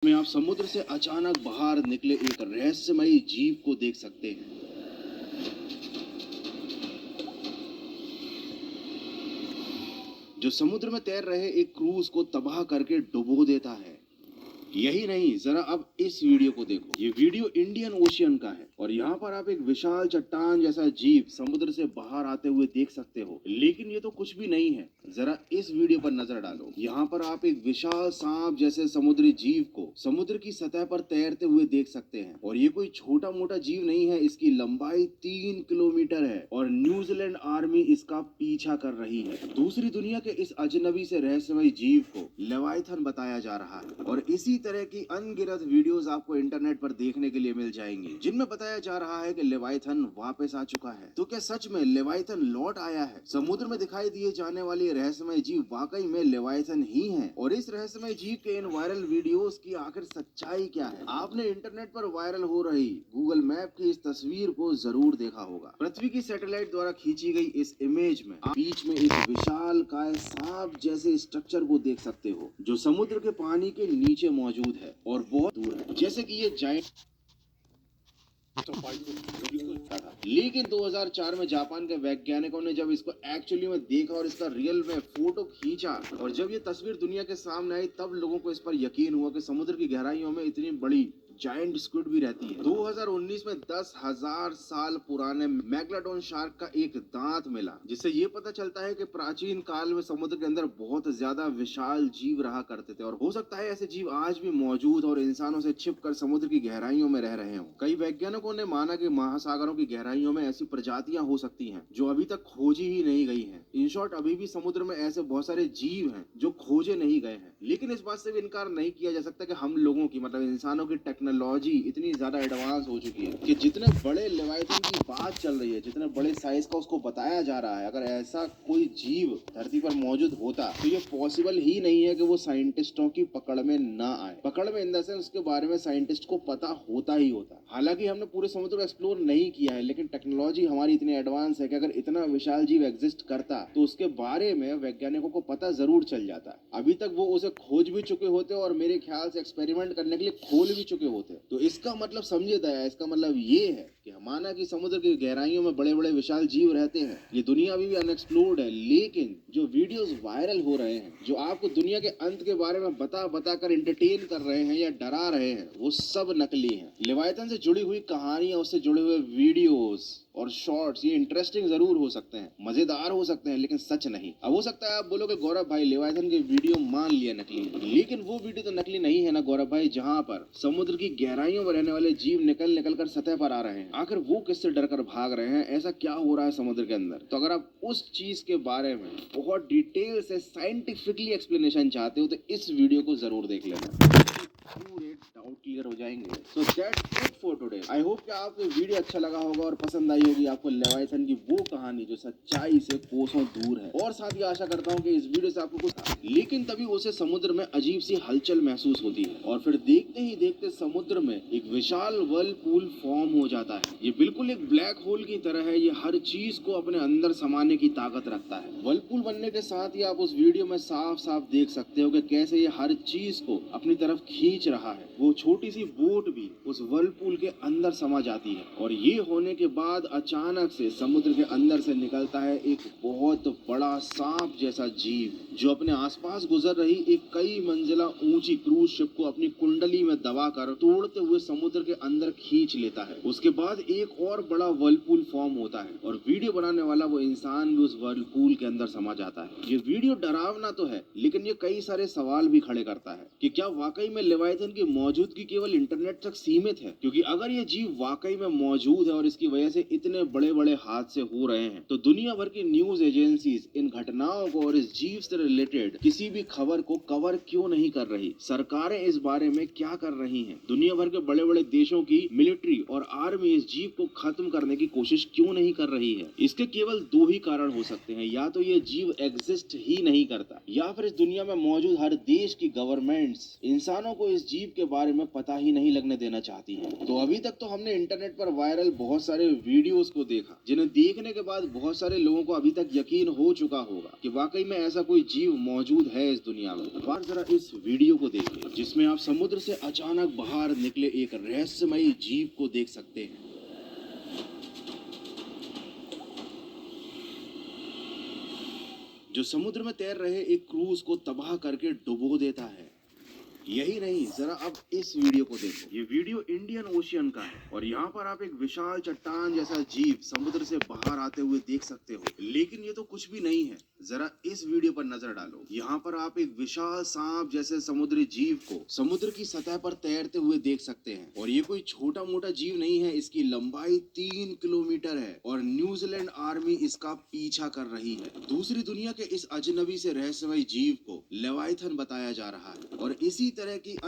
में आप समुद्र से अचानक बाहर निकले एक रहस्यमयी जीव को देख सकते हैं जो समुद्र में तैर रहे एक क्रूज को तबाह करके डुबो देता है। यही नहीं, जरा अब इस वीडियो को देखो। ये वीडियो इंडियन ओशियन का है और यहाँ पर आप एक विशाल चट्टान जैसा जीव समुद्र से बाहर आते हुए देख सकते हो। लेकिन ये तो कुछ भी नहीं है, जरा इस वीडियो पर नजर डालो। यहाँ पर आप एक विशाल सांप जैसे समुद्री जीव को समुद्र की सतह पर तैरते हुए देख सकते हैं। और ये कोई छोटा मोटा जीव नहीं है, इसकी लंबाई 3 किलोमीटर है और न्यूजीलैंड आर्मी इसका पीछा कर रही है। दूसरी दुनिया के इस अजनबी से रहस्यमयी जीव को लेवाइथन बताया जा रहा है और इसी तरह की अनगिनत वीडियोस आपको इंटरनेट पर देखने के लिए मिल जाएंगी जिनमें बताया जा रहा है कि लेवाइथन वापस आ चुका है। तो क्या सच में लेवाइथन लौट आया है? समुद्र में दिखाई दिए जाने वाली रहस्यमय जीव वाकई में लेवाइथन ही है? और इस रहस्यमय जीव के इन वायरल वीडियोस की आखिर सच्चाई क्या है? आपने इंटरनेट पर वायरल हो रही गूगल मैप की इस तस्वीर को जरूर देखा होगा। पृथ्वी की सैटेलाइट द्वारा खींची गई इस इमेज में आप बीच में इस विशाल काय सांप जैसे स्ट्रक्चर को देख सकते हो जो समुद्र के पानी के नीचे मौजूद है और बहुत दूर है, जैसे कि ये जायंट। लेकिन 2004 में जापान के वैज्ञानिकों ने जब इसको एक्चुअली में देखा और इसका रियल में फोटो खींचा और जब ये तस्वीर दुनिया के सामने आई तब लोगों को इस पर यकीन हुआ कि समुद्र की गहराइयों में इतनी बड़ी जायंट स्क्विड भी रहती है। 2019 में 10,000 साल पुराने मैग्लाडोन शार्क का एक दांत मिला जिससे ये पता चलता है कि प्राचीन काल में समुद्र के अंदर बहुत ज्यादा विशाल जीव रहा करते थे और हो सकता है ऐसे जीव आज भी मौजूद और इंसानों से छिपकर समुद्र की गहराइयों में रह रहे हों। कई वैज्ञानिकों ने माना कि महासागरों की गहराइयों में ऐसी प्रजातियां हो सकती हैं जो अभी तक खोजी ही नहीं गई हैं। इन शॉर्ट, अभी भी समुद्र में ऐसे बहुत सारे जीव हैं जो खोजे नहीं गए हैं। लेकिन इस बात से भी इनकार नहीं किया जा सकता कि हम लोगों की मतलब इंसानों की टेक्नोलॉजी इतनी ज्यादा एडवांस हो चुकी है कि जितने बड़े लेवाइथन की बात चल रही है, जितने बड़े साइज का उसको बताया जा रहा है, अगर ऐसा कोई जीव धरती पर मौजूद होता तो ये पॉसिबल ही नहीं है कि वो साइंटिस्टों की पकड़ में ना आए। पकड़ में इन द सेंस उसके बारे में साइंटिस्ट को पता होता ही होता। हालांकि हमने पूरे समुद्र को एक्सप्लोर नहीं किया है, लेकिन टेक्नोलॉजी हमारी इतनी एडवांस है कि अगर इतना विशाल जीव एग्जिस्ट करता तो उसके बारे में वैज्ञानिकों को पता जरूर चल जाता। अभी तक वो उसे खोज भी चुके होते और मेरे ख्याल से एक्सपेरिमेंट करने के लिए खोल भी चुके होते। तो इसका मतलब समझे दया, इसका मतलब ये है कि माना कि समुद्र की गहराइयों में बड़े बड़े विशाल जीव रहते हैं, ये दुनिया अभी भी अनएक्सप्लोर्ड है। लेकिन जो वीडियोस वायरल हो रहे हैं, जो आपको दुनिया के अंत के बारे में बता कर एंटरटेन कर रहे हैं या डरा रहे हैं, वो सब नकली हैं। लेवाइथन से जुड़ी हुई कहानियां, उससे जुड़े हुए वीडियोस और शॉर्ट्स ये इंटरेस्टिंग जरूर हो सकते हैं, मजेदार हो सकते हैं, लेकिन सच नहीं। अब हो सकता है आप बोलोगे गौरव भाई लेवाइथन के वीडियो मान लिया नकली, लेकिन वो वीडियो तो नकली नहीं है ना गौरव भाई, जहाँ पर समुद्र की गहराइयों में रहने वाले जीव निकल निकल कर सतह पर आ रहे हैं। आखिर वो किससे डर कर भाग रहे हैं? ऐसा क्या हो रहा है समुद्र के अंदर? तो अगर आप उस चीज के बारे में बहुत डिटेल से साइंटिफिकली एक्सप्लेनेशन चाहते हो तो इस वीडियो को जरूर देख लेना, पूरे डाउट क्लियर हो जाएंगे। So that's it for today. I hope कि आपको वीडियो अच्छा लगा होगा और पसंद आई होगी आपको लेवाइथन की वो कहानी जो सच्चाई से कोसों दूर है। और साथ ही आशा करता हूँ कि इस वीडियो से आपको कुछ, लेकिन तभी उसे समुद्र में अजीब सी हलचल महसूस होती है और फिर देखते ही देखते समुद्र में एक विशाल वर्लपूल फॉर्म हो जाता है। ये बिल्कुल एक ब्लैक होल की तरह है, ये हर चीज को अपने अंदर समाने की ताकत रखता है। वर्लपूल बनने के साथ ही आप उस वीडियो में साफ साफ देख सकते हो कि कैसे ये हर चीज को अपनी तरफ खींच रहा है। वो छोटी सी बोट भी उस वर्लपूल के अंदर समा जाती है और ये होने के बाद अचानक से समुद्र के अंदर से निकलता है एक बहुत बड़ा सांप जैसा जीव जो अपने आसपास गुजर रही एक कई मंजिला ऊंची क्रूज शिप को अपनी कुंडली में दबाकर तोड़ते हुए समुद्र के अंदर खींच लेता है। उसके बाद एक और बड़ा वर्लपूल फॉर्म होता है और वीडियो बनाने वाला वो इंसान भी उस वर्लपूल के अंदर समा जाता है। ये वीडियो डरावना तो है, लेकिन ये कई सारे सवाल भी खड़े करता है कि क्या वाकई में लेवाइथन की मौजूदगी केवल इंटरनेट तक सीमित है? क्योंकि अगर ये जीव वाकई में मौजूद है और इसकी वजह से इतने बड़े बड़े हादसे हो रहे हैं तो दुनिया भर की न्यूज एजेंसीज इन घटनाओं को और इस जीव से रिलेटेड किसी भी खबर को कवर क्यों नहीं कर रही? सरकारें इस बारे में क्या कर रही हैं? दुनिया भर के बड़े बड़े देशों की मिलिट्री और आर्मी इस जीव को खत्म करने की कोशिश क्यों नहीं कर रही है? इसके केवल दो ही कारण हो सकते हैं, या तो ये जीव एग्जिस्ट ही नहीं करता या फिर इस दुनिया में मौजूद हर देश की गवर्नमेंट्स इंसानों को इस जीव के बारे में पता ही नहीं लगने देना चाहती है। तो अभी तक तो हमने इंटरनेट पर वायरल बहुत सारे वीडियोस को देखा जिन्हें देखने के बाद बहुत सारे लोगों को अभी तक यकीन हो चुका होगा कि वाकई में ऐसा कोई जीव मौजूद है इस दुनिया में। बार जरा इस वीडियो को देखिए जिसमें आप समुद्र से अचानक बाहर निकले एक रहस्यमयी जीव को देख सकते हैं। जो समुद्र में तैर रहे एक क्रूज को तबाह करके डुबो देता है। यही नहीं, जरा अब इस वीडियो को देखो। ये वीडियो इंडियन ओशियन का है और यहाँ पर आप एक विशाल चट्टान जैसा जीव समुद्र से बाहर आते हुए देख सकते हो। लेकिन ये तो कुछ भी नहीं है, जरा इस वीडियो पर नजर डालो। यहाँ पर आप एक विशाल सांप जैसे समुद्री जीव को समुद्र की सतह पर तैरते हुए देख सकते हैं। और ये कोई छोटा मोटा जीव नहीं है, इसकी लंबाई 3 किलोमीटर है और न्यूजीलैंड आर्मी इसका पीछा कर रही है। दूसरी दुनिया के इस अजनबी से रहस्यमय जीव को लेवाइथन बताया जा रहा है और इसी तरह की